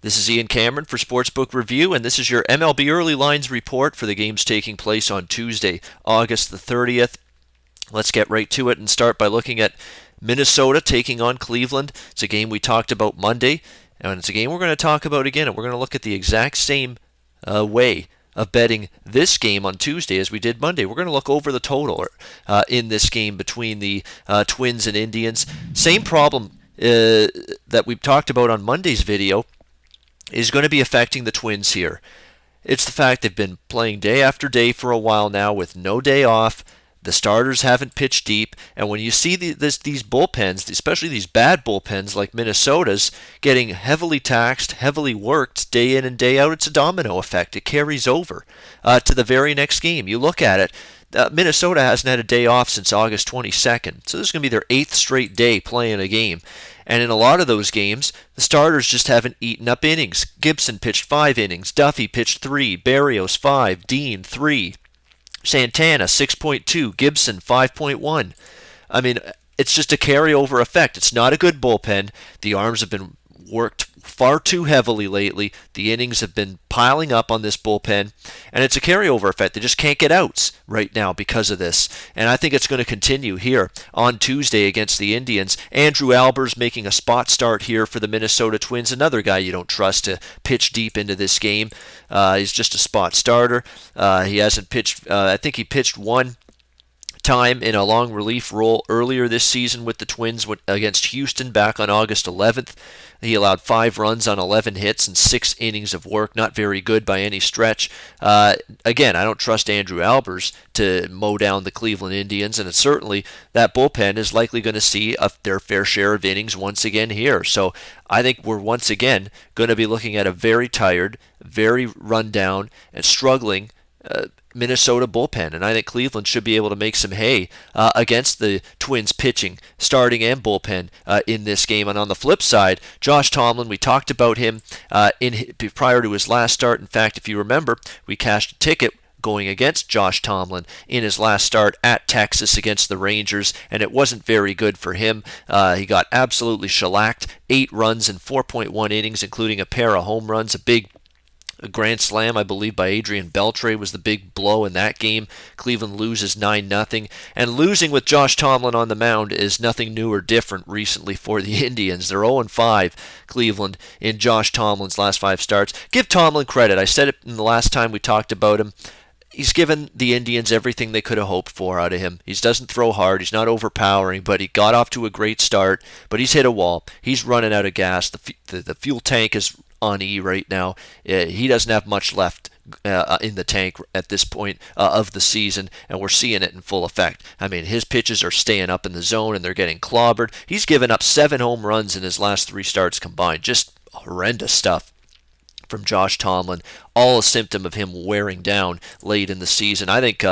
This is Ian Cameron for Sportsbook Review, and this is your MLB Early Lines report for the games taking place on Tuesday, August the 30th. Let's get right to it and start by looking at Minnesota taking on Cleveland. It's a game we talked about Monday, and it's a game we're going to talk about again, and we're going to look at the exact same way of betting this game on Tuesday as we did Monday. We're going to look over the total in this game between the Twins and Indians. Same problem that we talked about on Monday's video is going to be affecting the Twins here. It's the fact they've been playing day after day for a while now with no day off. The starters haven't pitched deep, and when you see these bullpens, especially these bad bullpens like Minnesota's, getting heavily taxed, heavily worked day in and day out, it's a domino effect. It carries over to the very next game. You look at it, Minnesota hasn't had a day off since August 22nd, so this is going to be their 8th straight day playing a game. And in a lot of those games, the starters just haven't eaten up innings. Gibson pitched 5 innings, Duffy pitched 3, Berrios 5, Dean 3, Santana 6.2, Gibson 5.1. I mean, it's just a carryover effect. It's not a good bullpen. The arms have been worked far too heavily lately. The innings have been piling up on this bullpen, and it's a carryover effect. They just can't get outs right now because of this, and I think it's going to continue here on Tuesday against the Indians. Andrew Albers making a spot start here for the Minnesota Twins, another guy you don't trust to pitch deep into this game. He's just a spot starter. He hasn't pitched, I think he pitched one time in a long relief role earlier this season with the Twins against Houston back on August 11th. He allowed 5 runs on 11 hits and 6 innings of work. Not very good by any stretch. Again, I don't trust Andrew Albers to mow down the Cleveland Indians, and certainly that bullpen is likely going to see their fair share of innings once again here. So I think we're once again going to be looking at a very tired, very run-down, and struggling Minnesota bullpen, and I think Cleveland should be able to make some hay against the Twins pitching, starting and bullpen in this game. And on the flip side, Josh Tomlin, we talked about him prior to his last start. In fact, if you remember, we cashed a ticket going against Josh Tomlin in his last start at Texas against the Rangers, and it wasn't very good for him. He got absolutely shellacked, 8 runs in 4.1 innings, including a pair of home runs, a grand slam, I believe, by Adrian Beltre was the big blow in that game. Cleveland loses 9-0. And losing with Josh Tomlin on the mound is nothing new or different recently for the Indians. They're 0-5, Cleveland, in Josh Tomlin's last 5 starts. Give Tomlin credit. I said it in the last time we talked about him. He's given the Indians everything they could have hoped for out of him. He doesn't throw hard. He's not overpowering, but he got off to a great start. But he's hit a wall. He's running out of gas. The fuel tank is on E right now. He doesn't have much left in the tank at this point of the season, and we're seeing it in full effect. I mean, his pitches are staying up in the zone, and they're getting clobbered. He's given up 7 home runs in his last 3 starts combined. Just horrendous stuff from Josh Tomlin, all a symptom of him wearing down late in the season. I think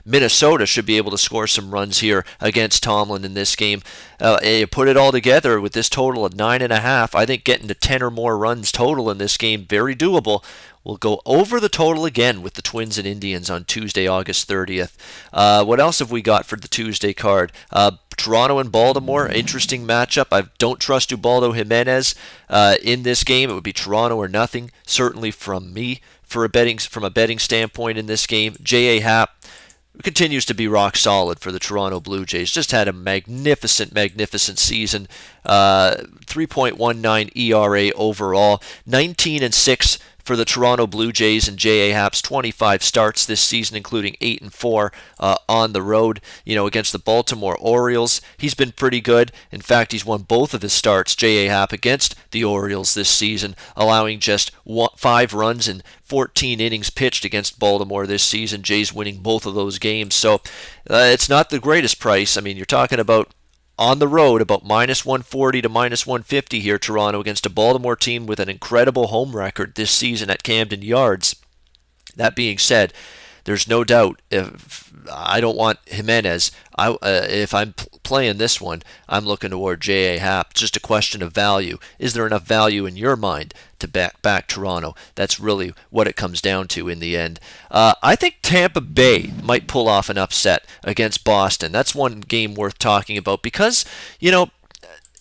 Minnesota should be able to score some runs here against Tomlin in this game. You put it all together with this total of 9.5. I think getting to 10 or more runs total in this game, very doable. We'll go over the total again with the Twins and Indians on Tuesday, August 30th. What else have we got for the Tuesday card? Toronto and Baltimore, interesting matchup. I don't trust Ubaldo Jimenez in this game. It would be Toronto or nothing, certainly from me from a betting standpoint in this game. J.A. Happ continues to be rock solid for the Toronto Blue Jays. Just had a magnificent season. 3.19 ERA overall, 19-6 for the Toronto Blue Jays and J.A. Happ's 25 starts this season, including 8-4 on the road, against the Baltimore Orioles. He's been pretty good. In fact, he's won both of his starts, J.A. Happ, against the Orioles this season, allowing just 5 runs in 14 innings pitched against Baltimore this season. Jays winning both of those games. So it's not the greatest price. I mean, you're talking about on the road, about -140 to -150 here, Toronto, against a Baltimore team with an incredible home record this season at Camden Yards. That being said, there's no doubt if I don't want Jimenez. If I'm playing this one, I'm looking toward J.A. Happ. It's just a question of value. Is there enough value in your mind to back Toronto? That's really what it comes down to in the end. I think Tampa Bay might pull off an upset against Boston. That's one game worth talking about because,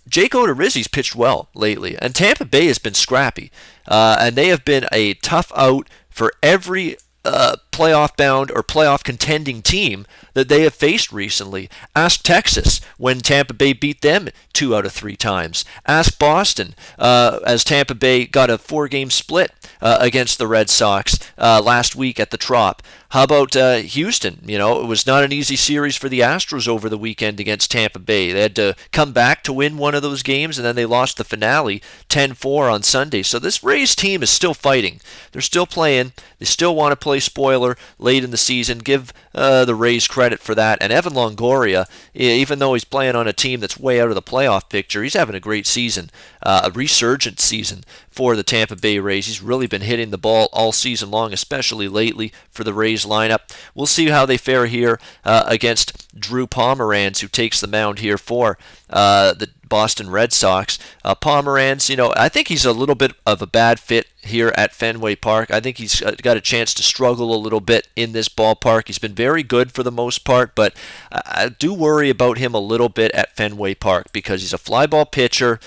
Jake Odorizzi's pitched well lately, and Tampa Bay has been scrappy, and they have been a tough out for every playoff bound or playoff contending team that they have faced recently. Ask Texas when Tampa Bay beat them 2 out of 3 times. Ask Boston as Tampa Bay got a 4-game split against the Red Sox last week at the Trop. How about Houston? You know, it was not an easy series for the Astros over the weekend against Tampa Bay. They had to come back to win one of those games, and then they lost the finale 10-4 on Sunday. So this Rays team is still fighting. They're still playing. They still want to play spoiler late in the season. Give the Rays credit for that. And Evan Longoria, even though he's playing on a team that's way out of the playoff picture, he's having a great season, a resurgent season for the Tampa Bay Rays. He's really been hitting the ball all season long, especially lately for the Rays lineup. We'll see how they fare here against Drew Pomeranz, who takes the mound here for the Boston Red Sox. Pomeranz, you know, I think he's a little bit of a bad fit here at Fenway Park. I think he's got a chance to struggle a little bit in this ballpark. He's been very good for the most part, but I do worry about him a little bit at Fenway Park because he's a fly ball pitcher.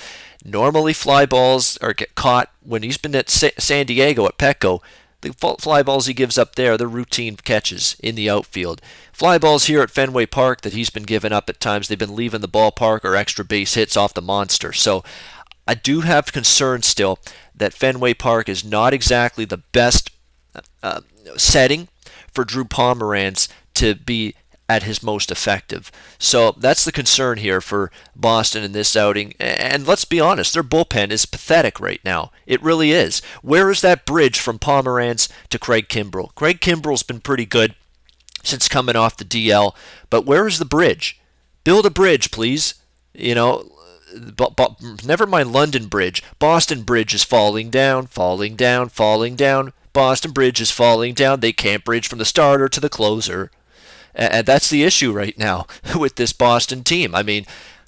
Normally fly balls are get caught when he's been at San Diego at Petco. The fly balls he gives up there, they're routine catches in the outfield. Fly balls here at Fenway Park that he's been giving up at times, they've been leaving the ballpark or extra base hits off the monster. So I do have concerns still that Fenway Park is not exactly the best setting for Drew Pomeranz to be at his most effective. So that's the concern here for Boston in this outing. And let's be honest, their bullpen is pathetic right now. It really is. Where is that bridge from Pomeranz to Craig Kimbrell? Craig Kimbrell's been pretty good since coming off the DL, but where is the bridge? Build a bridge, please. You know, never mind London Bridge. Boston Bridge is falling down, falling down, falling down. Boston Bridge is falling down. They can't bridge from the starter to the closer. And that's the issue right now with this Boston team. I mean,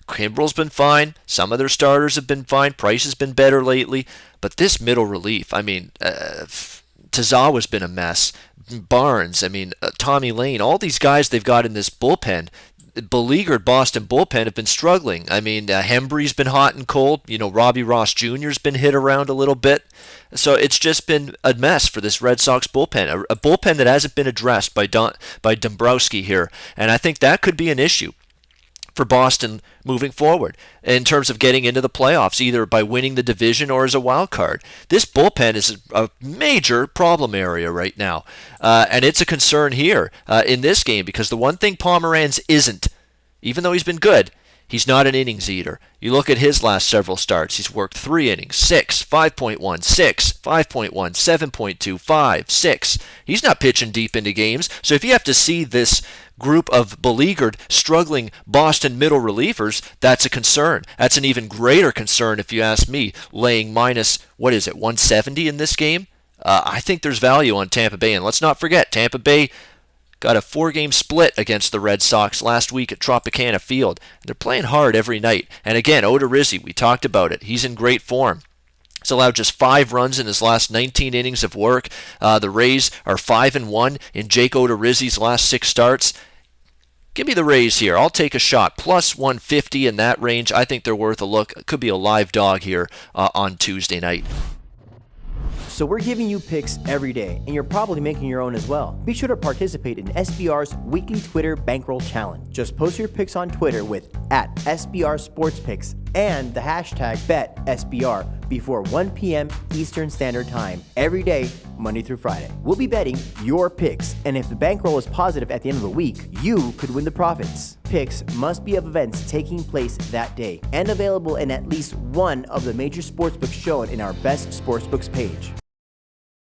Kimbrell's been fine. Some of their starters have been fine. Price has been better eleately. But this middle relief, I mean, Tazawa's been a mess. Barnes, I mean, Tommy Lane, all these guys they've got in this bullpen, beleaguered Boston bullpen, have been struggling. I mean, Hembry's been hot and cold. You know, Robbie Ross Jr.'s been hit around a little bit. So it's just been a mess for this Red Sox bullpen, a bullpen that hasn't been addressed by Dombrowski here. And I think that could be an issue for Boston moving forward in terms of getting into the playoffs, either by winning the division or as a wild card. This bullpen is a major problem area right now, and it's a concern here in this game because the one thing Pomeranz isn't, even though he's been good, he's not an innings eater. You look at his last several starts. He's worked 3 innings, 6, 5.1, 6, 5.1, 7.2, 5, 6. He's not pitching deep into games. So if you have to see this group of beleaguered, struggling Boston middle relievers, that's a concern. That's an even greater concern if you ask me, laying minus, 170 in this game? I think there's value on Tampa Bay. And let's not forget, Tampa Bay got a 4-game split against the Red Sox last week at Tropicana Field. They're playing hard every night. And again, Odorizzi, we talked about it. He's in great form. He's allowed just 5 runs in his last 19 innings of work. The Rays are 5-1 in Jake Odorizzi's last 6 starts. Give me the Rays here. I'll take a shot. Plus 150 in that range. I think they're worth a look. It could be a live dog here on Tuesday night. So we're giving you picks every day, and you're probably making your own as well. Be sure to participate in SBR's weekly Twitter Bankroll Challenge. Just post your picks on Twitter with @SBRSportsPicks and the hashtag BetSBR before 1 p.m. Eastern Standard Time every day, Monday through Friday. We'll be betting your picks, and if the bankroll is positive at the end of the week, you could win the profits. Picks must be of events taking place that day and available in at least one of the major sportsbooks shown in our Best Sportsbooks page.